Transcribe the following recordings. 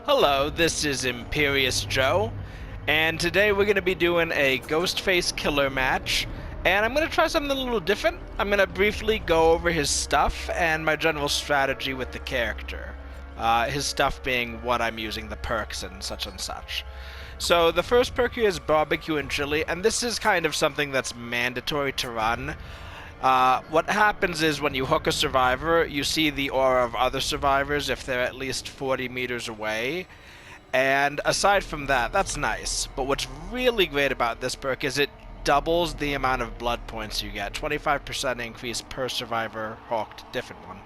Hello, this is ImperiousJoe, and today we're going to be doing a Ghostface killer match, and I'm going to try something a little different. I'm going to briefly go over his stuff and my general strategy with the character. His stuff being what I'm using, the perks and such. So the first perk here is barbecue and chili, and this is kind of something that's mandatory to run. What happens is when you hook a survivor, you see the aura of other survivors if they're at least 40 meters away. And aside from that, that's nice. But what's really great about this perk is it doubles the amount of blood points you get. 25% increase per survivor hooked, different one.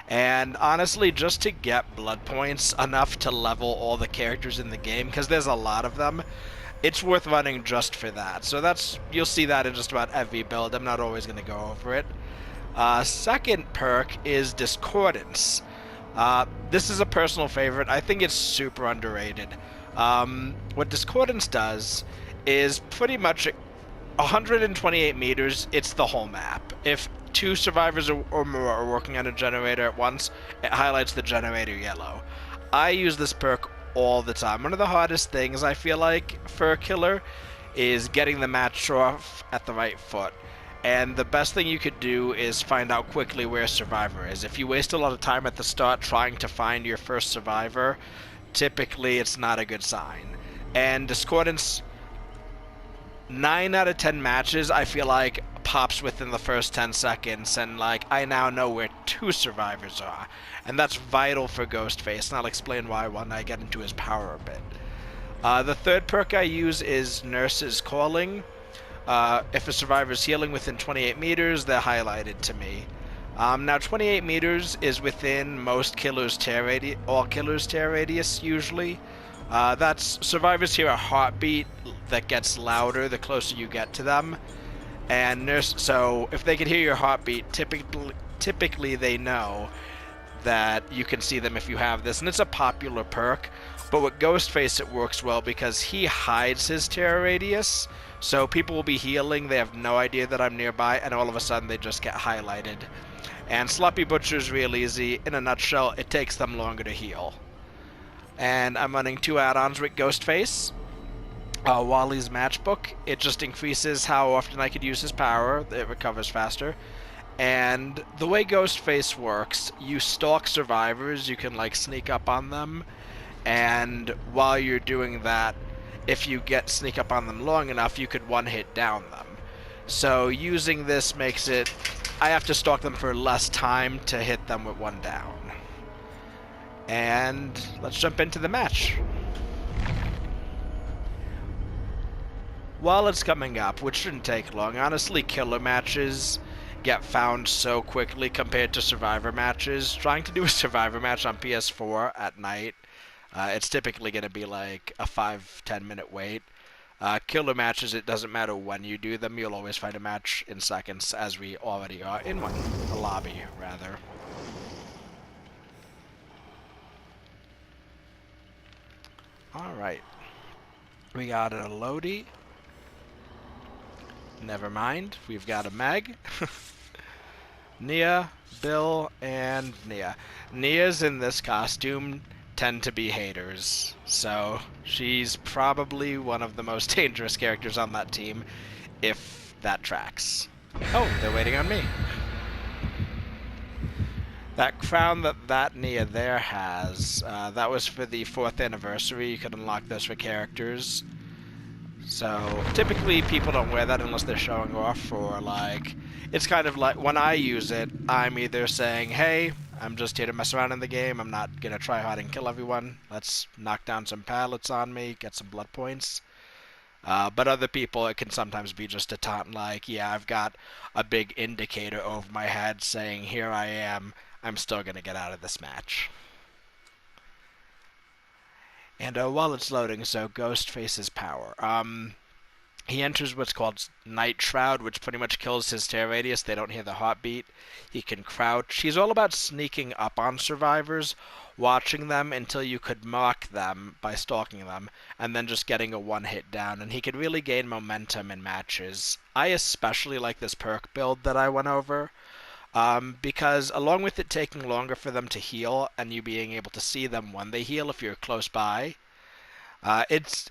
And honestly, just to get blood points enough to level all the characters in the game, because there's a lot of them, it's worth running just for that. So you'll see that in just about every build. I'm not always going to go over it. Second perk is Discordance. This is a personal favorite. I think it's super underrated. What Discordance does is pretty much 128 meters, it's the whole map. If two survivors or more are working on a generator at once, it highlights the generator yellow. I use this perk all the time. One of the hardest things I feel like for a killer is getting the match off at the right foot. And the best thing you could do is find out quickly where a survivor is. If you waste a lot of time at the start trying to find your first survivor, typically it's not a good sign. And Discordance, 9 out of 10 matches, I feel like, pops within the first 10 seconds, and I now know where two survivors are. And that's vital for Ghostface, and I'll explain why when I get into his power a bit. The third perk I use is Nurse's Calling. If a survivor is healing within 28 meters, they're highlighted to me. Now 28 meters is within most killers' tear radius, all killers' tear radius usually. That's survivors hear a heartbeat that gets louder the closer you get to them. And so if they can hear your heartbeat, typically they know that you can see them if you have this, and it's a popular perk. But with Ghostface it works well because he hides his terror radius, so people will be healing, they have no idea that I'm nearby, and all of a sudden they just get highlighted. And Sloppy Butcher's real easy. In a nutshell, it takes them longer to heal. And I'm running 2 add-ons with Ghostface. Wally's Matchbook, it just increases how often I could use his power, it recovers faster. And the way Ghostface works, you stalk survivors, you can sneak up on them, and while you're doing that, if you sneak up on them long enough, you could one-hit down them. So using this makes it, I have to stalk them for less time to hit them with one down. And let's jump into the match. While it's coming up, which shouldn't take long, honestly, killer matches get found so quickly compared to survivor matches. Trying to do a survivor match on PS4 at night, it's typically going to be like a 5-10 minute wait. Killer matches, it doesn't matter when you do them, you'll always find a match in seconds, as we already are in one. A lobby, rather. Alright. We got a Lodi. Never mind, we've got a Meg. Nia, Bill, and Nia. Nia's in this costume tend to be haters, so she's probably one of the most dangerous characters on that team, if that tracks. Oh, they're waiting on me. That crown that Nia there has, that was for the 4th anniversary. You could unlock this for characters. So typically people don't wear that unless they're showing off, or it's kind of like when I use it, I'm either saying, hey, I'm just here to mess around in the game, I'm not gonna try hard and kill everyone, let's knock down some pallets on me, get some blood points. But other people, it can sometimes be just a taunt yeah, I've got a big indicator over my head saying, here I am, I'm still gonna get out of this match. And while it's loading, so Ghostface's power. He enters what's called Night Shroud, which pretty much kills his tear radius. They don't hear the heartbeat. He can crouch. He's all about sneaking up on survivors, watching them until you could mark them by stalking them, and then just getting a one-hit down. And he can really gain momentum in matches. I especially like this perk build that I went over. Because along with it taking longer for them to heal and you being able to see them when they heal if you're close by, it's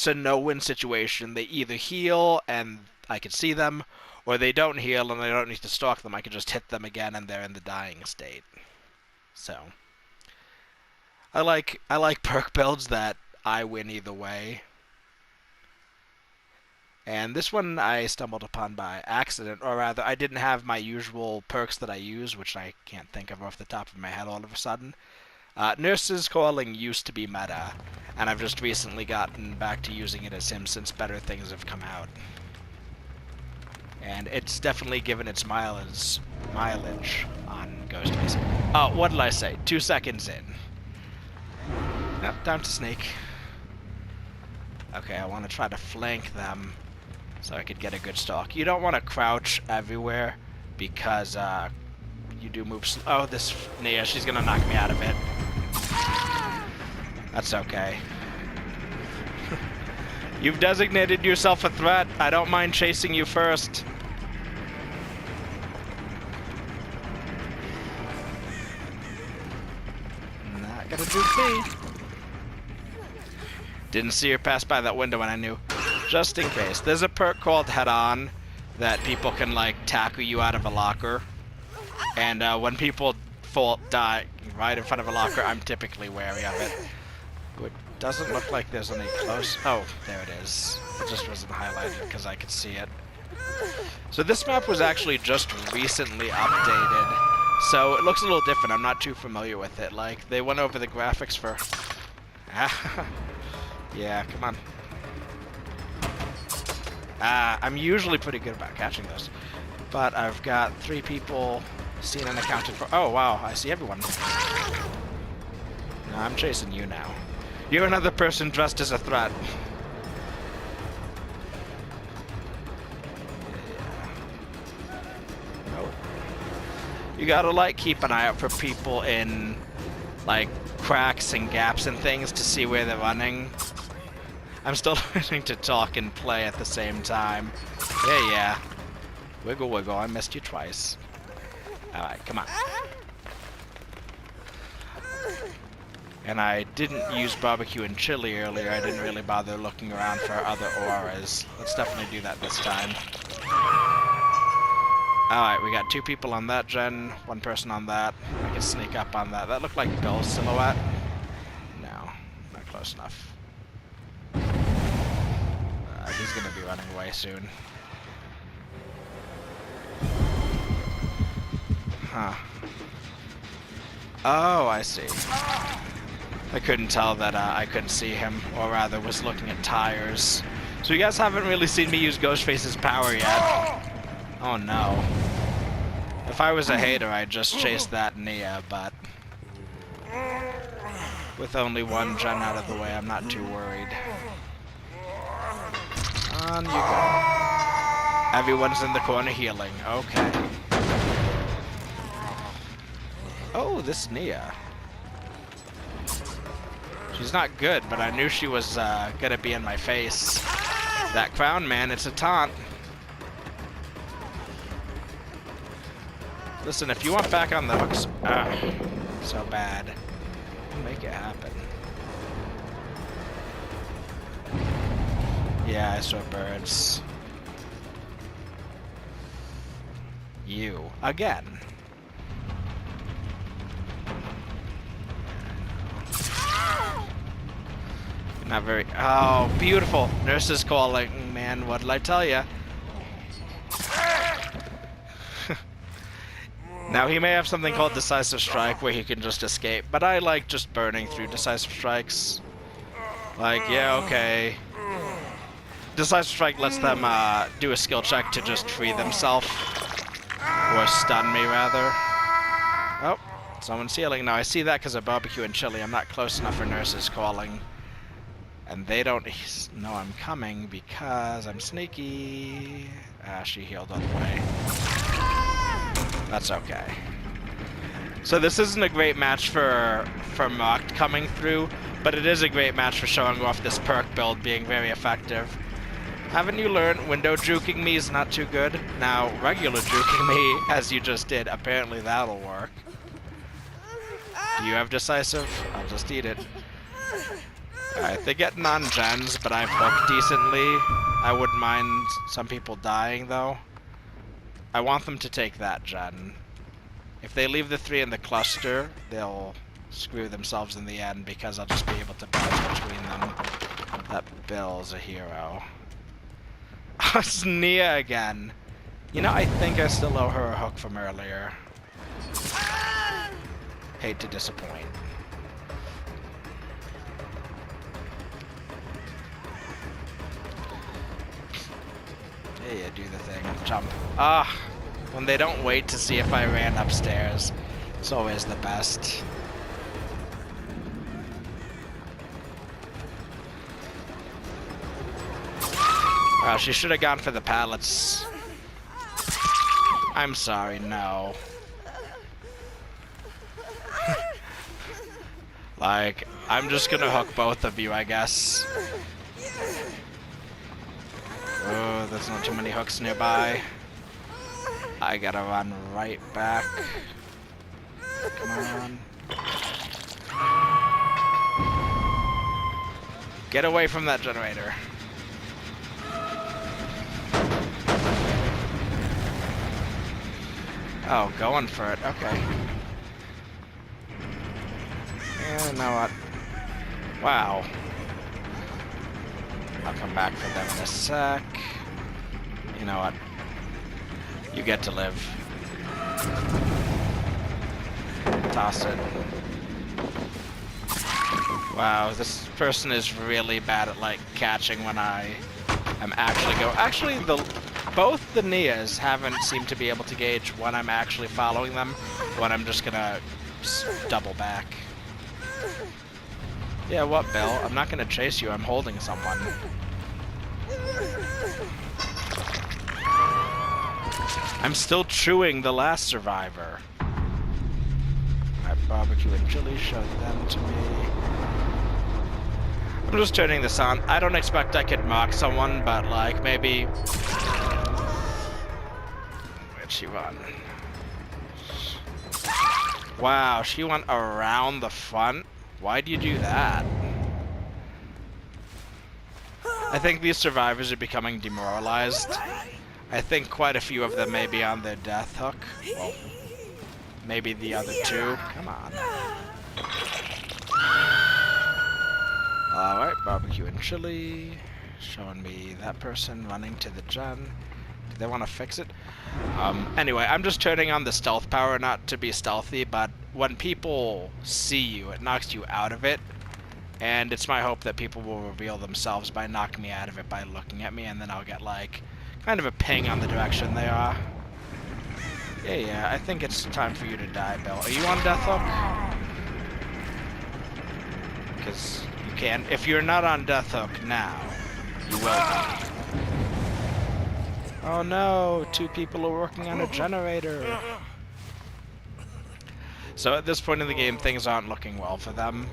a no-win situation. They either heal and I can see them, or they don't heal and I don't need to stalk them. I can just hit them again and they're in the dying state. So I like perk builds that I win either way. And this one I stumbled upon by accident, or rather, I didn't have my usual perks that I use, which I can't think of off the top of my head all of a sudden. Nurse's Calling used to be meta, and I've just recently gotten back to using it as him since better things have come out. And it's definitely given its mileage on Ghostface. Oh, what did I say? 2 seconds in. Yep, down to sneak. Okay, I want to try to flank them so I could get a good stalk. You don't want to crouch everywhere because you do move oh, this Nia, she's going to knock me out of it. That's okay. You've designated yourself a threat. I don't mind chasing you first. Not gonna duke me. Didn't see her pass by that window when I knew. Just in case. There's a perk called Head On that people can, like, tackle you out of a locker. And when people die right in front of a locker, I'm typically wary of it. It doesn't look like there's any close... Oh, there it is. It just wasn't highlighted because I could see it. So this map was actually just recently updated. So it looks a little different. I'm not too familiar with it. Like, they went over the graphics for... Yeah, come on. I'm usually pretty good about catching those. But I've got 3 people seen and accounted for. Oh, wow, I see everyone. No, I'm chasing you now. You're another person dressed as a threat. Nope. You gotta, like, keep an eye out for people in, like, cracks and gaps and things to see where they're running. I'm still learning to talk and play at the same time. Yeah. Wiggle, wiggle. I missed you twice. Alright, come on. And I didn't use barbecue and chili earlier. I didn't really bother looking around for other auras. Let's definitely do that this time. Alright, we got 2 people on that gen, 1 person on that. I can sneak up on that. That looked like a Gull silhouette. No, not close enough. He's gonna be running away soon. Huh. Oh, I see. I couldn't tell that I couldn't see him, or rather was looking at tires. So you guys haven't really seen me use Ghostface's power yet. Oh no. If I was a hater, I'd just chase that Nia, but... with only 1 gen out of the way, I'm not too worried. On you go. Everyone's in the corner healing. Okay. Oh, this Nia. She's not good, but I knew she was gonna be in my face. That crown, man, it's a taunt. Listen, if you want back on the hooks... so bad. Make it happen. Yeah, I saw birds. You. Again. Not very... Oh, beautiful. Nurse's Calling. Man, what did I tell ya? Now, he may have something called Decisive Strike where he can just escape, but I like just burning through Decisive Strikes. Like, yeah, okay. Decisive Strike lets them do a skill check to just free themselves. Or stun me, rather. Oh, someone's healing. Now, I see that because of barbecue and chili. I'm not close enough for Nurse's Calling. And they don't know I'm coming because I'm sneaky. She healed all the way. That's okay. So this isn't a great match for Mocked coming through, but it is a great match for showing off this perk build being very effective. Haven't you learned window juking me is not too good? Now, regular juking me, as you just did, apparently that'll work. Do you have decisive? I'll just eat it. Alright, they're getting on gens, but I've hooked decently. I wouldn't mind some people dying, though. I want them to take that gen. If they leave the 3 in the cluster, they'll screw themselves in the end, because I'll just be able to bounce between them. That Bill's a hero. It's Nia again. You know, I think I still owe her a hook from earlier. Hate to disappoint. Yeah, do the thing. Jump. Ah! When they don't wait to see if I ran upstairs, it's always the best. Well, she should have gone for the pallets. I'm sorry, no. Like, I'm just gonna hook both of you, I guess. Oh, there's not too many hooks nearby. I gotta run right back. Come on. Get away from that generator. Oh, going for it. Okay. Yeah, you know what? Wow. I'll come back for them in a sec. You know what? You get to live. Toss it. Wow, this person is really bad at, like, catching when I am actually go. Actually, both the Nias haven't seemed to be able to gauge when I'm actually following them, when I'm just gonna double back. Yeah, what, Bill? I'm not gonna chase you, I'm holding someone. I'm still chewing the last survivor. Alright, barbecue and chili, show them to me. I'm just turning this on. I don't expect I could mock someone, but like, maybe... Where'd she run? Wow, she went around the front? Why'd you do that? I think these survivors are becoming demoralized. I think quite a few of them may be on their death hook. Well, maybe the other two. Come on. Alright, barbecue and chili. Showing me that person running to the gen. Do they want to fix it? Anyway, I'm just turning on the stealth power, not to be stealthy, but when people see you, it knocks you out of it. And it's my hope that people will reveal themselves by knocking me out of it by looking at me, and then I'll get, like, kind of a ping on the direction they are. Yeah, I think it's time for you to die, Bill. Are you on death hook? Because you can. If you're not on death hook now, you will be. Oh no, 2 people are working on a generator. So at this point in the game, things aren't looking well for them.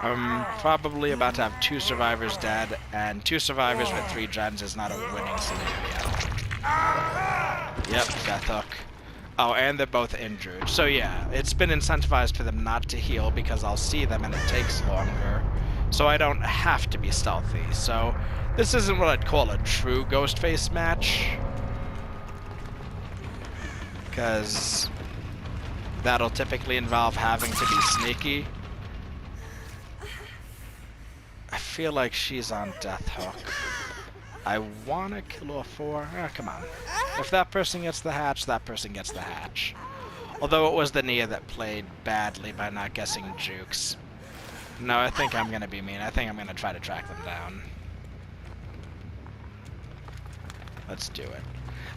I'm probably about to have 2 survivors dead, and 2 survivors with 3 gens is not a winning scenario. Yep, death hook. Oh, and they're both injured. So yeah, it's been incentivized for them not to heal because I'll see them and it takes longer. So I don't have to be stealthy. So this isn't what I'd call a true Ghostface match, because that'll typically involve having to be sneaky. I feel like she's on death hook. I wanna kill her for... Oh, come on. If that person gets the hatch, that person gets the hatch. Although it was the Nia that played badly by not guessing jukes. No, I think I'm gonna be mean. I think I'm gonna try to track them down. Let's do it.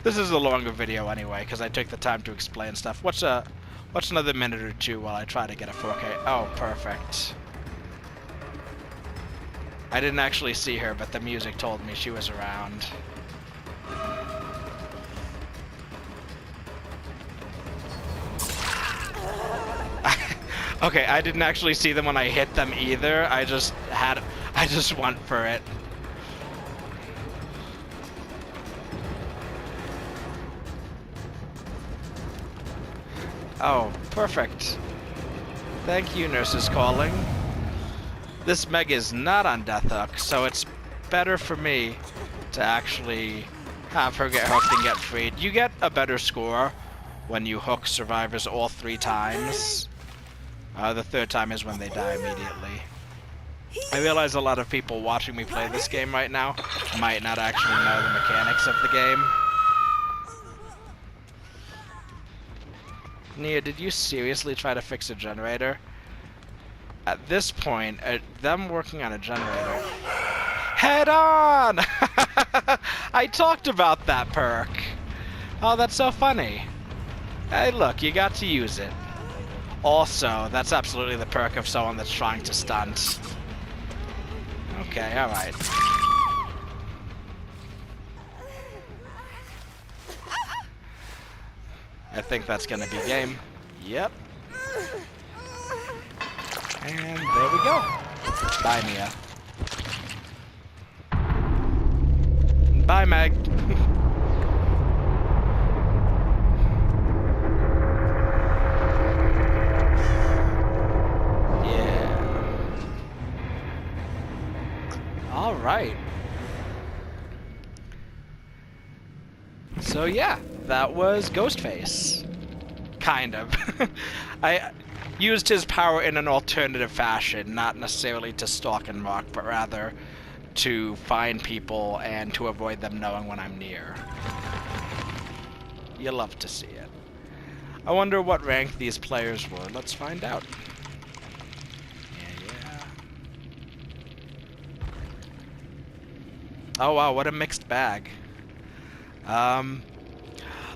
This is a longer video anyway, because I took the time to explain stuff. What's another minute or 2 while I try to get a 4K? Oh, perfect. I didn't actually see her, but the music told me she was around. Okay, I didn't actually see them when I hit them either. I just went for it. Oh, perfect. Thank you, Nurses Calling. This Meg is not on death hook, so it's better for me to actually have her get hooked and get freed. You get a better score when you hook survivors all 3 times. The 3rd time is when they die immediately. I realize a lot of people watching me play this game right now might not actually know the mechanics of the game. Nia, did you seriously try to fix a generator? At this point, them working on a generator... Head on! I talked about that perk. Oh, that's so funny. Hey, look, you got to use it. Also, that's absolutely the perk of someone that's trying to stunt. Okay, alright. I think that's gonna be game. Yep. And there we go. Bye, Mia. Bye, Meg. Yeah. Alright. So yeah, that was Ghostface. Kind of. I used his power in an alternative fashion, not necessarily to stalk and mock, but rather to find people and to avoid them knowing when I'm near. You love to see it. I wonder what rank these players were. Let's find out. Yeah. Oh wow, what a mixed bag.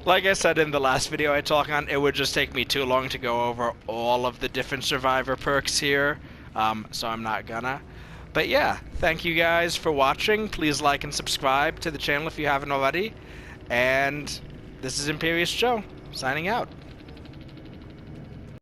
Like I said in the last video I talked on, it would just take me too long to go over all of the different survivor perks here, so I'm not gonna. But yeah, thank you guys for watching. Please like and subscribe to the channel if you haven't already. And this is ImperiousJoe, signing out.